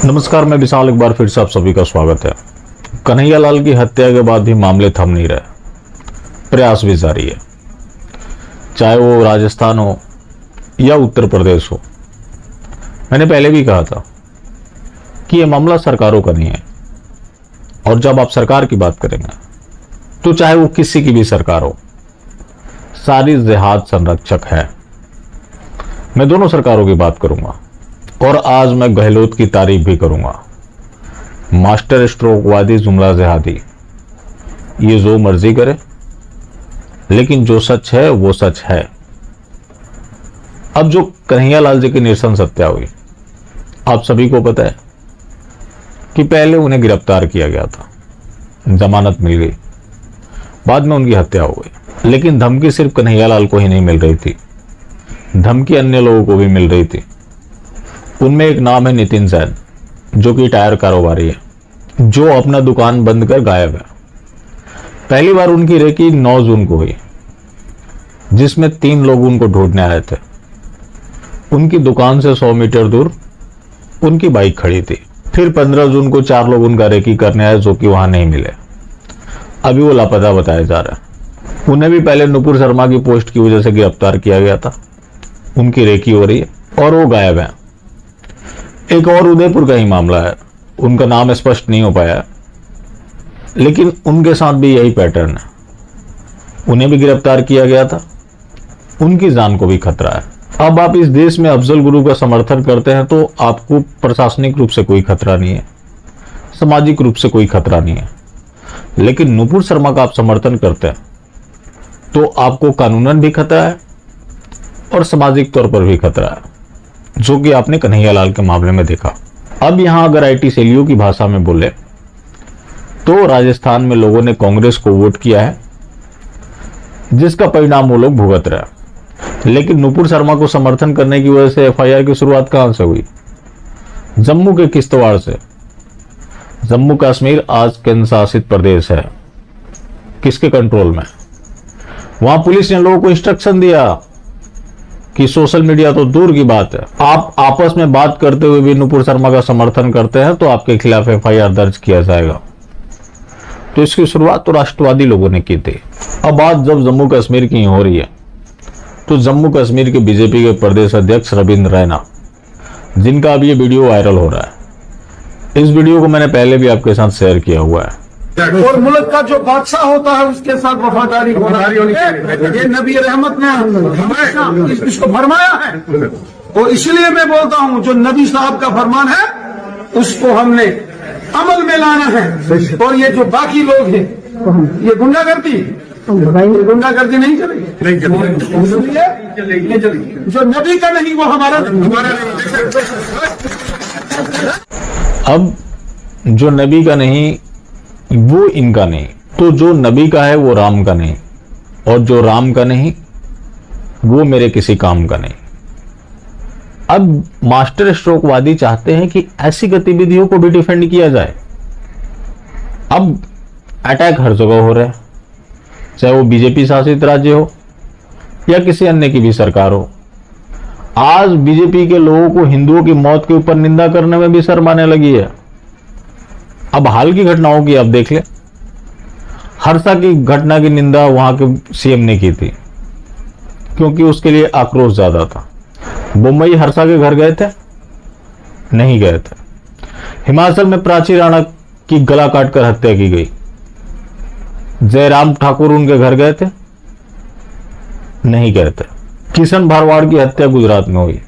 नमस्कार, मैं विशाल। एक बार फिर से आप सभी का स्वागत है। कन्हैयालाल की हत्या के बाद भी मामले थम नहीं रहे, प्रयास भी जारी है। चाहे वो राजस्थान हो या उत्तर प्रदेश हो। मैंने पहले भी कहा था कि यह मामला सरकारों का नहीं है, और जब आप सरकार की बात करेंगे तो चाहे वो किसी की भी सरकार हो, सारी जिहाद संरक्षक है। मैं दोनों सरकारों की बात करूंगा और आज मैं गहलोत की तारीफ भी करूंगा। मास्टर स्ट्रोकवादी जुमला जिहादी, ये जो मर्जी करे, लेकिन जो सच है वो सच है। अब जो कन्हैयालाल जी की नृशंस हत्या हुई, आप सभी को पता है कि पहले उन्हें गिरफ्तार किया गया था, जमानत मिल गई, बाद में उनकी हत्या हो गई। लेकिन धमकी सिर्फ कन्हैयालाल को ही नहीं मिल रही थी, धमकी अन्य लोगों को भी मिल रही थी। उनमें एक नाम है नितिन जैन, जो कि टायर कारोबारी है, जो अपना दुकान बंद कर गायब है। पहली बार उनकी रेकी 9 जून को हुई, जिसमें 3 लोग उनको ढूंढने आए थे। उनकी दुकान से 100 मीटर दूर उनकी बाइक खड़ी थी। फिर 15 जून को 4 लोग उनका रेकी करने आए, जो कि वहां नहीं मिले। अभी वो लापता बताया जा रहा है। उन्हें भी पहले नुपुर शर्मा की पोस्ट की वजह से गिरफ्तार किया गया था। उनकी रेकी हो रही है और वो गायब है। एक और उदयपुर का ही मामला है, उनका नाम स्पष्ट नहीं हो पाया, लेकिन उनके साथ भी यही पैटर्न है। उन्हें भी गिरफ्तार किया गया था, उनकी जान को भी खतरा है। अब आप इस देश में अफजल गुरु का समर्थन करते हैं तो आपको प्रशासनिक रूप से कोई खतरा नहीं है, सामाजिक रूप से कोई खतरा नहीं है। लेकिन नुपुर शर्मा का आप समर्थन करते हैं तो आपको कानूनन भी खतरा है और सामाजिक तौर पर भी खतरा है, जो कि आपने कन्हैयालाल के मामले में देखा। अब यहां अगर आईटी सेलियों की भाषा में बोले तो राजस्थान में लोगों ने कांग्रेस को वोट किया है, जिसका परिणाम वो लोग भुगत रहे हैं। लेकिन नुपुर शर्मा को समर्थन करने की वजह से एफआईआर की शुरुआत कहां से हुई? जम्मू के किश्तवाड़ से। जम्मू कश्मीर आज केंद्र शासित प्रदेश है, किसके कंट्रोल में? वहां पुलिस ने लोगों को इंस्ट्रक्शन दिया कि सोशल मीडिया तो दूर की बात है, आप आपस में बात करते हुए भी नुपुर शर्मा का समर्थन करते हैं तो आपके खिलाफ एफआईआर दर्ज किया जाएगा। तो इसकी शुरुआत तो राष्ट्रवादी लोगों ने की थी। अब बात जब जम्मू कश्मीर की हो रही है तो जम्मू कश्मीर के बीजेपी के प्रदेश अध्यक्ष रविंद्र रैना, जिनका अब ये वीडियो वायरल हो रहा है, इस वीडियो को मैंने पहले भी आपके साथ शेयर किया हुआ है। और मुल्क का जो बादशाह होता है उसके साथ वफादारी होनी चाहिए। ये नबी रहमत ने हमें इसको फरमाया है, और इसलिए मैं बोलता हूँ जो नबी साहब का फरमान है उसको हमने अमल में लाना है। और ये जो बाकी लोग हैं, ये गुंडागर्दी गुंडागर्दी नहीं चलेगी, जो नबी का नहीं वो हमारा अब जो नबी का नहीं वो इनका नहीं, तो जो नबी का है वो राम का नहीं, और जो राम का नहीं वो मेरे किसी काम का नहीं। अब मास्टर स्ट्रोकवादी चाहते हैं कि ऐसी गतिविधियों को भी डिफेंड किया जाए। अब अटैक हर जगह हो रहा है, चाहे वो बीजेपी शासित राज्य हो या किसी अन्य की भी सरकार हो। आज बीजेपी के लोगों को हिंदुओं की मौत के ऊपर निंदा करने में भी शर्म आने लगी है। अब हाल की घटनाओं की आप देख ले, हरसा की घटना की निंदा वहां के सीएम ने की थी, क्योंकि उसके लिए आक्रोश ज्यादा था। मुंबई हरसा के घर गए थे? नहीं गए थे। हिमाचल में प्राची राणा की गला काटकर हत्या की गई, जयराम ठाकुर उनके घर गए थे? नहीं गए थे। किशन भारवाड़ की हत्या गुजरात में हुई,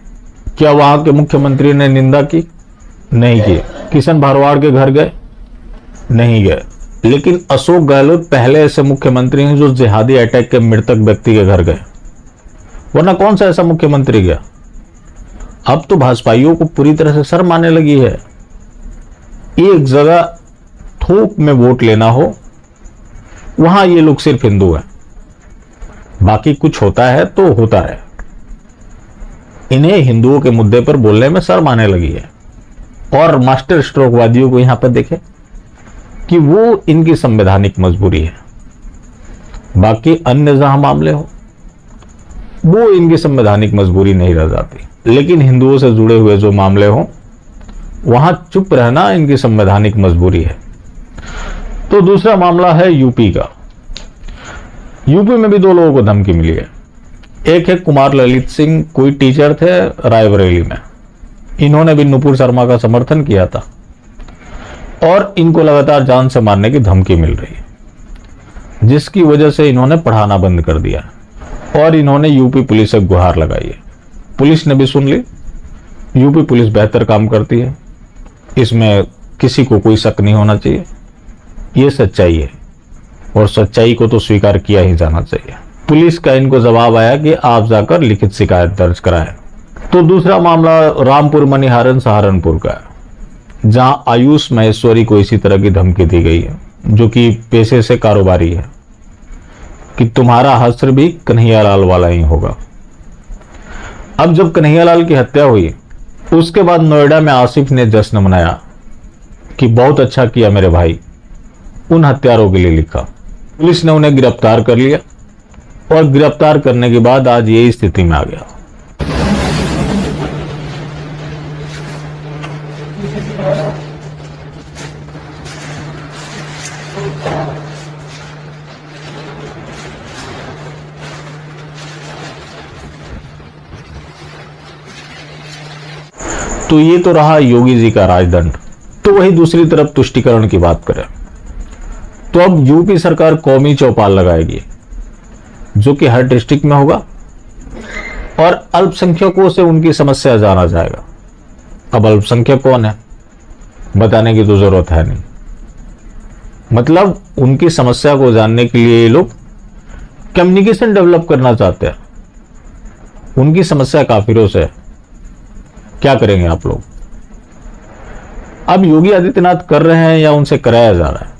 क्या वहां के मुख्यमंत्री ने निंदा की? नहीं की। किशन भारवाड़ के घर गए? नहीं गए। लेकिन अशोक गहलोत पहले ऐसे मुख्यमंत्री हैं जो जिहादी अटैक के मृतक व्यक्ति के घर गए, वरना कौन सा ऐसा मुख्यमंत्री गया? अब तो भाजपाइयों को पूरी तरह से शर्म आने लगी है। एक जगह थोक में वोट लेना हो, वहां ये लोग सिर्फ हिंदू हैं, बाकी कुछ होता है तो होता है। इन्हें हिंदुओं के मुद्दे पर बोलने में शर्म आने लगी है। और मास्टर स्ट्रोकवादियों को यहां पर देखें कि वो इनकी संवैधानिक मजबूरी है, बाकी अन्य जहां मामले हो वो इनकी संवैधानिक मजबूरी नहीं रह जाती। लेकिन हिंदुओं से जुड़े हुए जो मामले हों वहां चुप रहना इनकी संवैधानिक मजबूरी है। तो दूसरा मामला है यूपी का। यूपी में भी 2 लोगों को धमकी मिली है। एक है कुमार ललित सिंह, कोई टीचर थे रायबरेली में। इन्होंने भी नुपुर शर्मा का समर्थन किया था और इनको लगातार जान से मारने की धमकी मिल रही है, जिसकी वजह से इन्होंने पढ़ाना बंद कर दिया और इन्होंने यूपी पुलिस से गुहार लगाई है। पुलिस ने भी सुन ली। यूपी पुलिस बेहतर काम करती है, इसमें किसी को कोई शक नहीं होना चाहिए। ये सच्चाई है और सच्चाई को तो स्वीकार किया ही जाना चाहिए। पुलिस का इनको जवाब आया कि आप जाकर लिखित शिकायत दर्ज कराएं। तो दूसरा मामला रामपुर मनिहारन सहारनपुर का है, जहां आयुष महेश्वरी को इसी तरह की धमकी दी गई है, जो कि पेशे से कारोबारी है, कि तुम्हारा हश्र भी कन्हैयालाल वाला ही होगा। अब जब कन्हैयालाल की हत्या हुई, उसके बाद नोएडा में आसिफ ने जश्न मनाया कि बहुत अच्छा किया मेरे भाई, उन हत्यारों के लिए लिखा। पुलिस ने उन्हें गिरफ्तार कर लिया और गिरफ्तार करने के बाद आज यही स्थिति में आ गया। तो ये तो रहा योगी जी का राजदंड। तो वही दूसरी तरफ तुष्टीकरण की बात करें तो अब यूपी सरकार कौमी चौपाल लगाएगी, जो कि हर डिस्ट्रिक्ट में होगा और अल्पसंख्यकों से उनकी समस्या जाना जाएगा। अब अल्पसंख्यक कौन है बताने की तो जरूरत है नहीं, मतलब उनकी समस्या को जानने के लिए ये लोग कम्युनिकेशन डेवलप करना चाहते हैं। उनकी समस्या काफिरों से है, क्या करेंगे आप लोग? अब योगी आदित्यनाथ कर रहे हैं या उनसे कराया जा रहा है?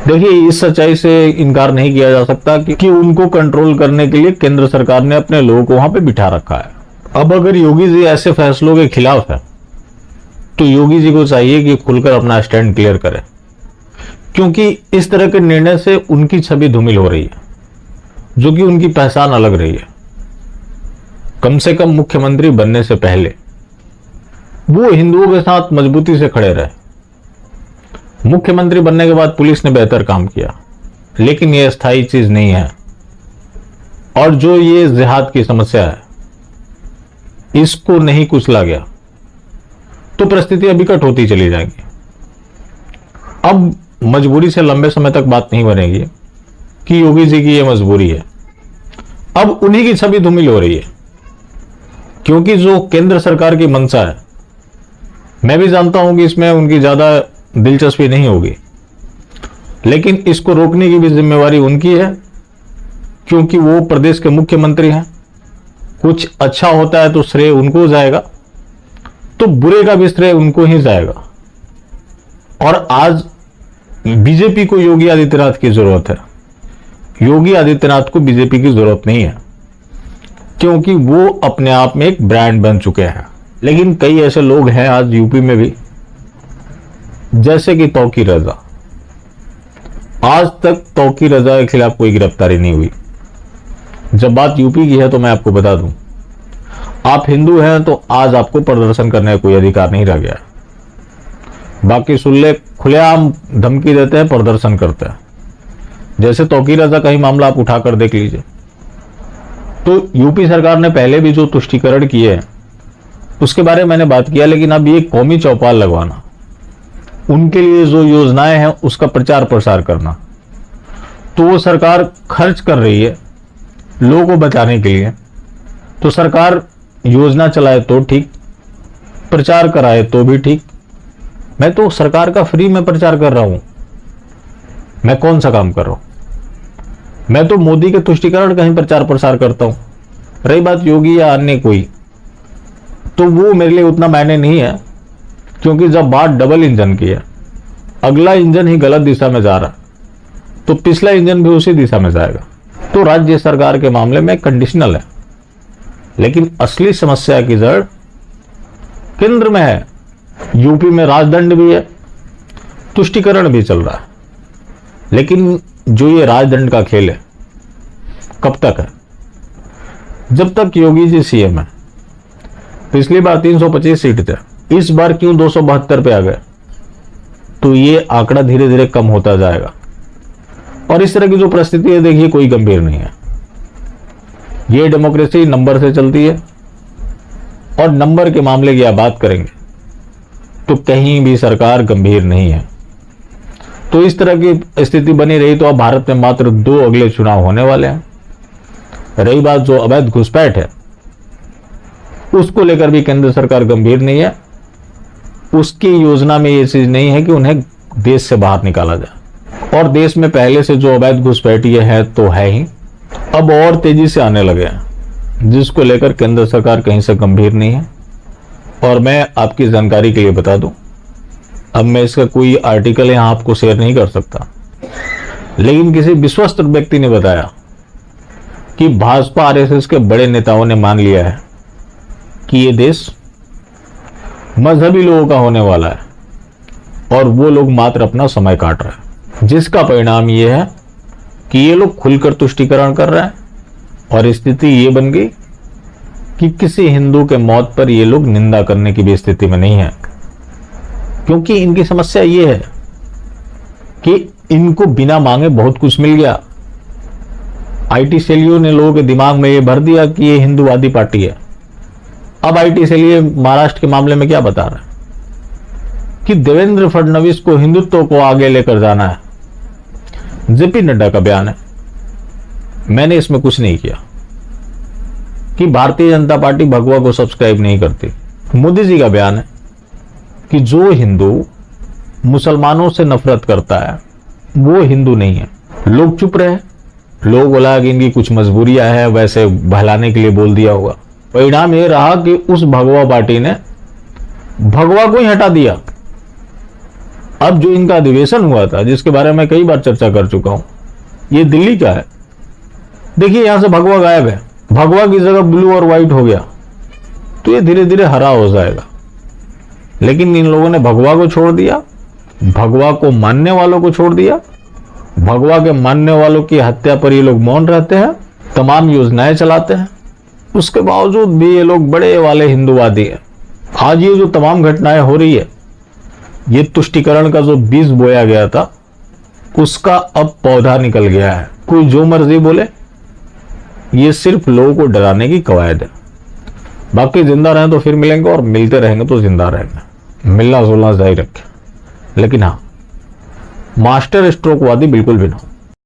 देखिए, इस सच्चाई से इनकार नहीं किया जा सकता कि उनको कंट्रोल करने के लिए केंद्र सरकार ने अपने लोगों को वहां पे बिठा रखा है। अब अगर योगी जी ऐसे फैसलों के खिलाफ है तो योगी जी को चाहिए कि खुलकर अपना स्टैंड क्लियर करें, क्योंकि इस तरह के निर्णय से उनकी छवि धूमिल हो रही है, जो कि उनकी पहचान अलग रही है। कम से कम मुख्यमंत्री बनने से पहले वो हिंदुओं के साथ मजबूती से खड़े रहे। मुख्यमंत्री बनने के बाद पुलिस ने बेहतर काम किया, लेकिन यह स्थायी चीज नहीं है। और जो ये जिहाद की समस्या है, इसको नहीं कुचला गया तो परिस्थितियां विकट होती चली जाएंगी। अब मजबूरी से लंबे समय तक बात नहीं बनेगी कि योगी जी की यह मजबूरी है। अब उन्हीं की छवि धूमिल हो रही है, क्योंकि जो केंद्र सरकार की मंशा है, मैं भी जानता हूं कि इसमें उनकी ज्यादा दिलचस्पी नहीं होगी, लेकिन इसको रोकने की भी जिम्मेवारी उनकी है, क्योंकि वो प्रदेश के मुख्यमंत्री हैं। कुछ अच्छा होता है तो श्रेय उनको जाएगा, तो बुरे का भी श्रेय उनको ही जाएगा। और आज बीजेपी को योगी आदित्यनाथ की जरूरत है। योगी आदित्यनाथ को बीजेपी की जरूरत नहीं है, क्योंकि वो अपने आप में एक ब्रांड बन चुके हैं। लेकिन कई ऐसे लोग हैं आज यूपी में भी, जैसे कि तौकीर रजा। आज तक तौकीर रजा के खिलाफ कोई गिरफ्तारी नहीं हुई। जब बात यूपी की है तो मैं आपको बता दूं, आप हिंदू हैं तो आज आपको प्रदर्शन करने का कोई अधिकार नहीं रह गया। बाकी सुल्ले खुलेआम धमकी देते हैं, प्रदर्शन करते हैं। जैसे तौकीर रजा का ही मामला आप उठाकर देख लीजिए। तो यूपी सरकार ने पहले भी जो तुष्टीकरण किए हैं उसके बारे में मैंने बात किया, लेकिन अब ये कौमी चौपाल लगवाना, उनके लिए जो योजनाएं हैं उसका प्रचार प्रसार करना, तो वो सरकार खर्च कर रही है लोगों को बचाने के लिए। तो सरकार योजना चलाए तो ठीक, प्रचार कराए तो भी ठीक। मैं तो सरकार का फ्री में प्रचार कर रहा हूं। मैं कौन सा काम कर रहा हूं? मैं तो मोदी के तुष्टीकरण का ही प्रचार प्रसार करता हूं। रही बात योगी या अन्य कोई, तो वो मेरे लिए उतना मायने नहीं है, क्योंकि जब बात डबल इंजन की है, अगला इंजन ही गलत दिशा में जा रहा है तो पिछला इंजन भी उसी दिशा में जाएगा। तो राज्य सरकार के मामले में कंडीशनल है, लेकिन असली समस्या की जड़ केंद्र में है। यूपी में राजदंड भी है, तुष्टीकरण भी चल रहा है, लेकिन जो ये राजदंड का खेल है कब तक है? जब तक योगी जी सीएम है। पिछली बार 325 सीट थे, इस बार क्यों 272 पे आ गए, तो ये आंकड़ा धीरे धीरे कम होता जाएगा। और इस तरह की जो परिस्थिति है देखिए कोई गंभीर नहीं है। ये डेमोक्रेसी नंबर से चलती है और नंबर के मामले की आप बात करेंगे तो कहीं भी सरकार गंभीर नहीं है। तो इस तरह की स्थिति बनी रही तो अब भारत में मात्र 2 अगले चुनाव होने वाले हैं। रही बात जो अवैध घुसपैठ है, उसको लेकर भी केंद्र सरकार गंभीर नहीं है। उसकी योजना में ये चीज नहीं है कि उन्हें देश से बाहर निकाला जाए। और देश में पहले से जो अवैध घुसपैठिए है तो है ही, अब और तेजी से आने लगे हैं, जिसको लेकर केंद्र सरकार कहीं से गंभीर नहीं है। और मैं आपकी जानकारी के लिए बता दूं, अब मैं इसका कोई आर्टिकल यहां आपको शेयर नहीं कर सकता, लेकिन किसी विश्वस्त व्यक्ति ने बताया कि भाजपा आरएसएस के बड़े नेताओं ने मान लिया है कि ये देश मजहबी लोगों का होने वाला है और वो लोग मात्र अपना समय काट रहे हैं, जिसका परिणाम ये है कि ये लोग खुलकर तुष्टीकरण कर रहे हैं। और स्थिति ये बन गई कि किसी हिंदू के मौत पर ये लोग निंदा करने की भी स्थिति में नहीं है, क्योंकि इनकी समस्या ये है कि इनको बिना मांगे बहुत कुछ मिल गया। आईटी सेलियों ने लोगों के दिमाग में ये भर दिया कि ये हिंदूवादी पार्टी है। अब आईटी सेलिए महाराष्ट्र के मामले में क्या बता रहे हैं कि देवेंद्र फडणवीस को हिंदुत्व को आगे लेकर जाना है। जेपी नड्डा का बयान है, मैंने इसमें कुछ नहीं किया, कि भारतीय जनता पार्टी भगवा को सब्सक्राइब नहीं करती। मोदी जी का बयान है कि जो हिंदू मुसलमानों से नफरत करता है वो हिंदू नहीं है। लोग चुप रहे, लोग बोला कि इनकी कुछ मजबूरियां है, वैसे बहलाने के लिए बोल दिया होगा। परिणाम यह रहा कि उस भगवा पार्टी ने भगवा को ही हटा दिया। अब जो इनका अधिवेशन हुआ था, जिसके बारे में कई बार चर्चा कर चुका हूं, ये दिल्ली का है। देखिए यहां से भगवा गायब है, भगवा की जगह ब्लू और व्हाइट हो गया, तो ये धीरे धीरे हरा हो जाएगा। लेकिन इन लोगों ने भगवा को छोड़ दिया, भगवा को मानने वालों को छोड़ दिया। भगवा के मानने वालों की हत्या पर ये लोग मौन रहते हैं, तमाम योजनाएं चलाते हैं, उसके बावजूद भी ये लोग बड़े वाले हिंदूवादी हैं। आज ये जो तमाम घटनाएं हो रही है, ये तुष्टीकरण का जो बीज बोया गया था उसका अब पौधा निकल गया है। कोई जो मर्जी बोले, ये सिर्फ लोगों को डराने की कवायद है। बाकी जिंदा रहें तो फिर मिलेंगे, और मिलते रहेंगे तो जिंदा रहेंगे। मिलना जुलना जारी रखें, लेकिन हाँ, मास्टर स्ट्रोकवादी बिल्कुल भी ना हो।